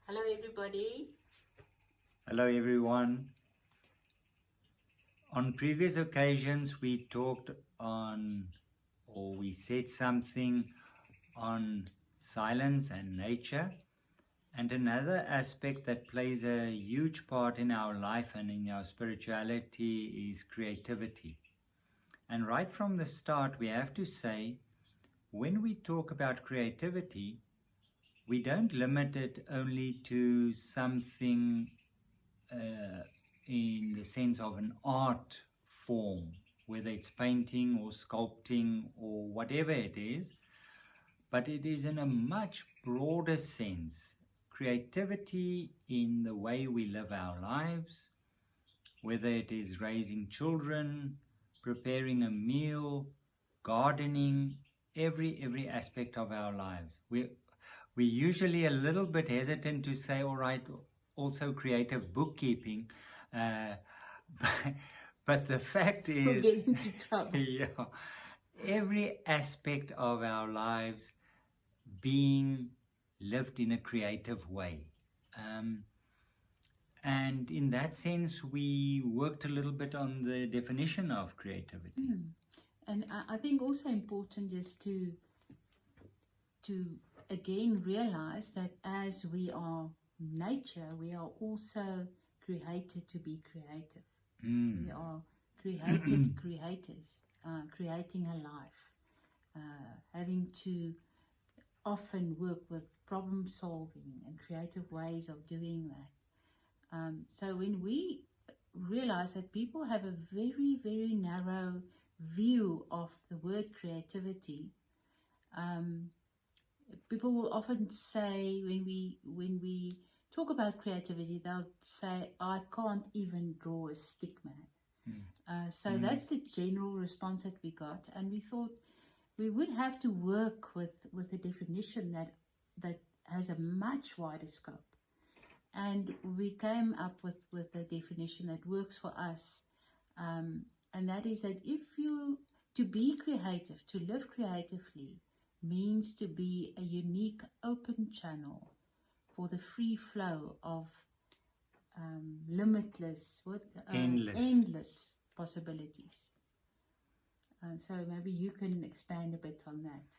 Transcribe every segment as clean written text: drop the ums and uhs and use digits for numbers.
Hello everybody. Hello everyone. On previous occasions we talked on, or we said something on silence and nature, and another aspect that plays a huge part in our life and in our spirituality is creativity. And right from the start we have to say, when we talk about creativity, we don't limit it only to something in the sense of an art form, whether it's painting or sculpting or whatever it is, but it is in a much broader sense. Creativity in the way we live our lives, whether it is raising children, preparing a meal, gardening, every aspect of our lives. We're usually a little bit hesitant to say, all right, also creative bookkeeping, but the fact We'll is, get into trouble. yeah, every aspect of our lives being lived in a creative way. And in that sense, we worked a little bit on the definition of creativity. And I think also important is to again realize that as we are nature, we are also created to be creative. We are created creators, creating a life, having to often work with problem solving and creative ways of doing that. So when we realize that people have a very, very narrow view of the word creativity, people will often say, when we talk about creativity, they'll say, I can't even draw a stick man. So that's the general response that we got, and we thought we would have to work with a definition that has a much wider scope. And we came up with a definition that works for us, and that is that to be creative, to live creatively, means to be a unique open channel for the free flow of limitless, endless possibilities. So maybe you can expand a bit on that.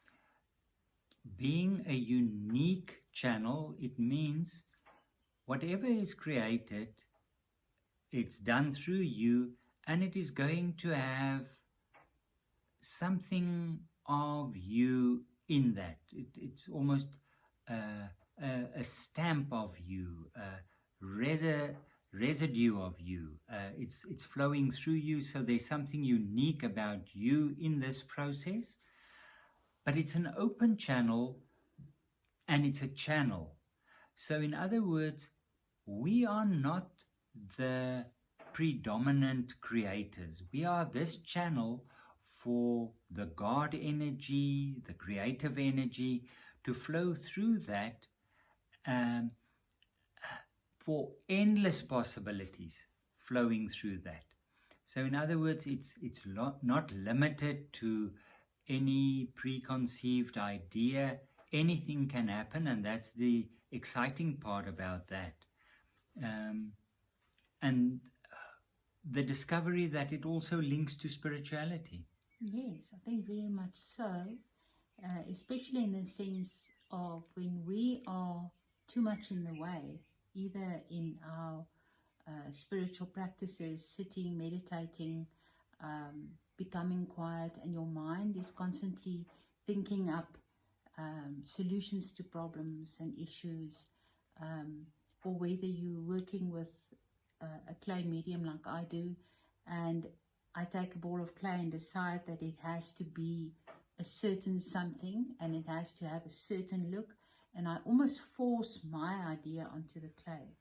Being a unique channel, it means whatever is created, it's done through you, and it is going to have something of you in that. It's almost a stamp of you, a residue of you. It's flowing through you, so there's something unique about you in this process. But it's an open channel, and it's a channel. So in other words, we are not the predominant creators. We are this channel for the God energy, the creative energy, to flow through that for endless possibilities flowing through that. So in other words, it's not limited to any preconceived idea. Anything can happen, and that's the exciting part about that. And the discovery that it also links to spirituality. Yes, I think very much so, especially in the sense of when we are too much in the way, either in our spiritual practices, sitting, meditating, becoming quiet, and your mind is constantly thinking up solutions to problems and issues, or whether you're working with a clay medium like I do, and I take a ball of clay and decide that it has to be a certain something and it has to have a certain look, and I almost force my idea onto the clay.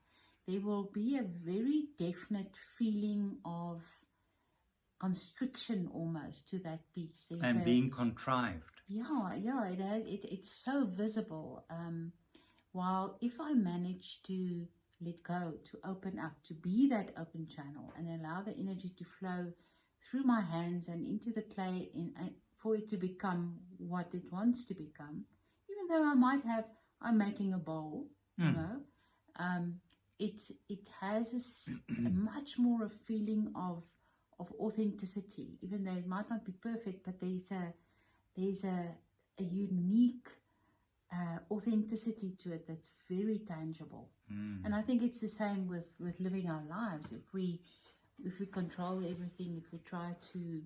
There will be a very definite feeling of constriction almost to that piece. And being contrived. Yeah, it's so visible. While if I manage to let go, to open up, to be that open channel and allow the energy to flow through my hands and into the clay for it to become what it wants to become, even though I'm making a bowl, you know, it has a much more a feeling of authenticity, even though it might not be perfect, but there's a unique authenticity to it that's very tangible. And I think it's the same with living our lives. If we control everything, if we try to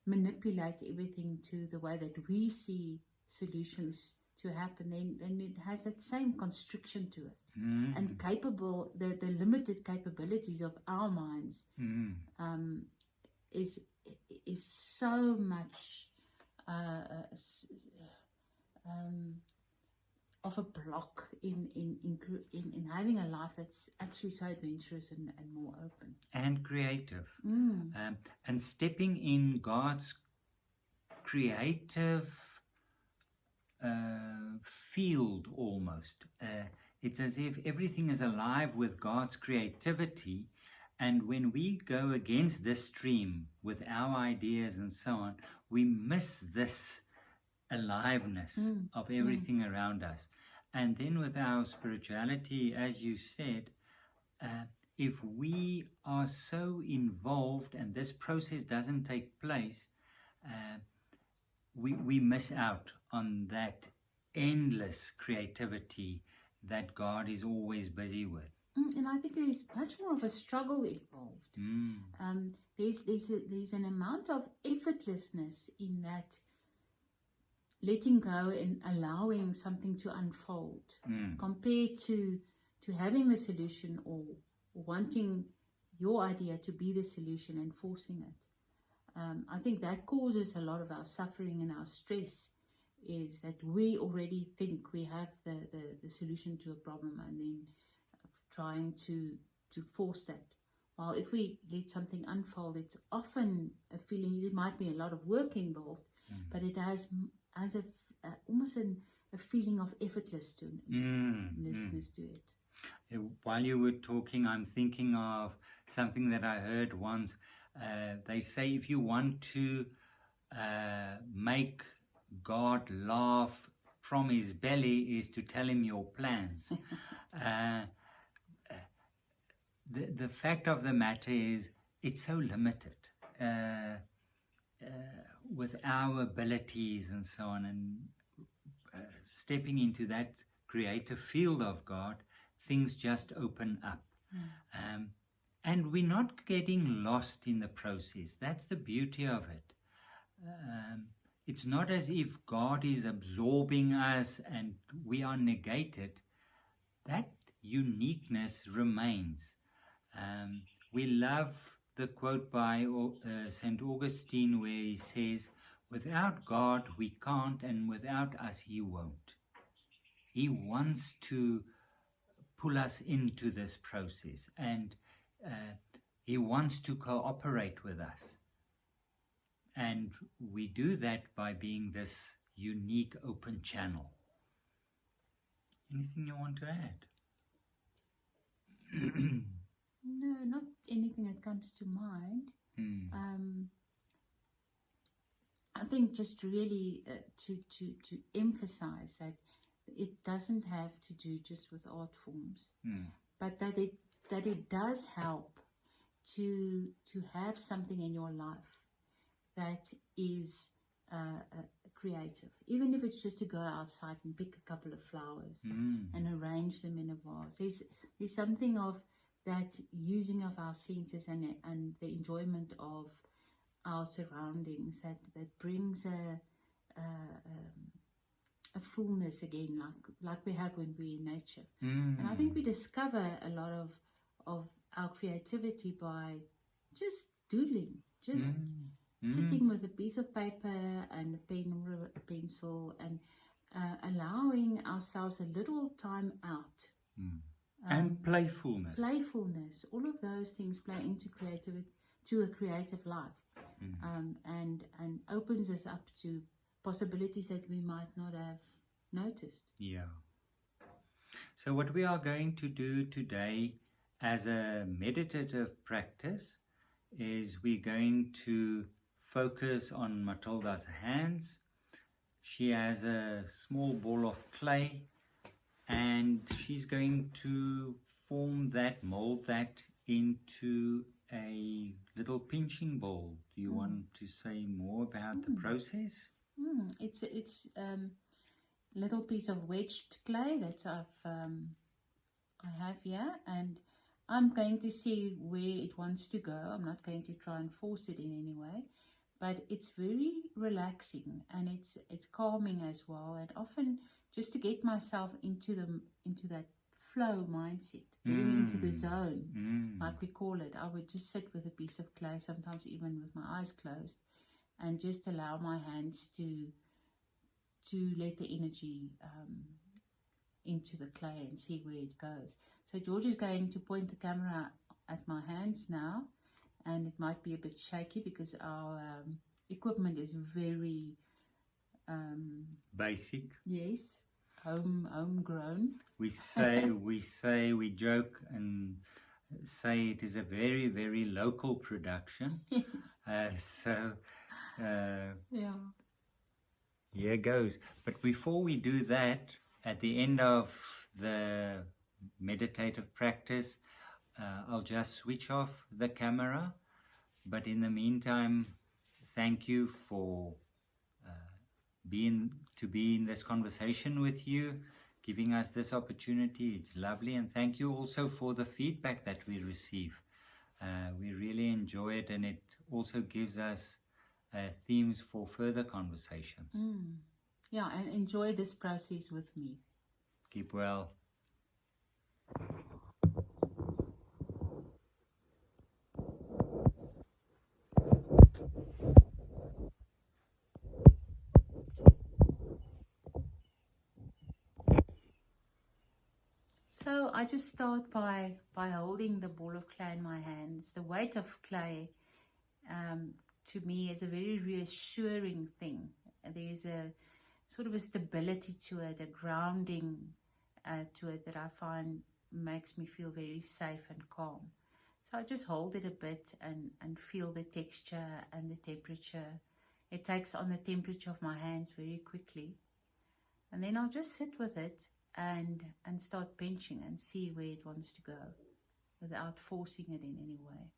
manipulate everything to the way that we see solutions to happen, then it has that same constriction to it. And the limited capabilities of our minds is so much of a block in having a life that's actually so adventurous and more open and creative, and stepping in God's creative field almost. It's as if everything is alive with God's creativity, and when we go against this stream with our ideas and so on, we miss this aliveness of everything around us. And then with our spirituality, as you said, if we are so involved and this process doesn't take place, we miss out on that endless creativity that God is always busy with. And I think there's much more of a struggle involved. There's an amount of effortlessness in that letting go and allowing something to unfold, compared to having the solution or wanting your idea to be the solution and forcing it. I think that causes a lot of our suffering and our stress, is that we already think we have the solution to a problem and then trying to force that. While if we let something unfold, it's often a feeling, there might be a lot of work involved, but it has almost a feeling of effortlessness to it. While you were talking, I'm thinking of something that I heard once. They say if you want to make God laugh from his belly, is to tell him your plans. The fact of the matter is, it's so limited with our abilities and so on, and stepping into that creative field of God, things just open up. And we're not getting lost in the process. That's the beauty of it. It's not as if God is absorbing us and we are negated. That uniqueness remains. We love the quote by St. Augustine, where he says, without God we can't, and without us he won't. He wants to pull us into this process, and he wants to cooperate with us. And we do that by being this unique open channel. Anything you want to add? No, not anything that comes to mind. I think just really to emphasize that it doesn't have to do just with art forms, but that it does help to have something in your life that is creative, even if it's just to go outside and pick a couple of flowers and arrange them in a vase. There's something of that using of our senses and the enjoyment of our surroundings that brings a fullness again, like we have when we're in nature. And I think we discover a lot of our creativity by just doodling, just sitting with a piece of paper and a pen or a pencil, and allowing ourselves a little time out. And playfulness. Playfulness. All of those things play into a creative life, and opens us up to possibilities that we might not have noticed. Yeah. So what we are going to do today as a meditative practice is we're going to focus on Matilda's hands. She has a small ball of clay, and she's going to that, mold that into a little pinching bowl. Do you want to say more about the process? It's little piece of wedged clay that I have here, and I'm going to see where it wants to go. I'm not going to try and force it in any way, but it's very relaxing and it's calming as well. And often, just to get myself into that flow mindset, getting into the zone, like we call it, I would just sit with a piece of clay, sometimes even with my eyes closed, and just allow my hands to let the energy into the clay and see where it goes. So George is going to point the camera at my hands now, and it might be a bit shaky because our equipment is very basic. Yes, homegrown. We joke and say it is a very, very local production. Yes. Yeah. Here goes. But before we do that, at the end of the meditative practice, I'll just switch off the camera. But in the meantime, thank you for being in this conversation with you, giving us this opportunity. It's lovely. And thank you also for the feedback that we receive. We really enjoy it, and it also gives us themes for further conversations. Yeah, and enjoy this process with me. Keep well. So I just start by holding the ball of clay in my hands. The weight of clay to me is a very reassuring thing. There's a sort of a stability to it, a grounding to it that I find makes me feel very safe and calm. So I just hold it a bit and feel the texture and the temperature. It takes on the temperature of my hands very quickly. And then I'll just sit with it and start pinching and see where it wants to go without forcing it in any way.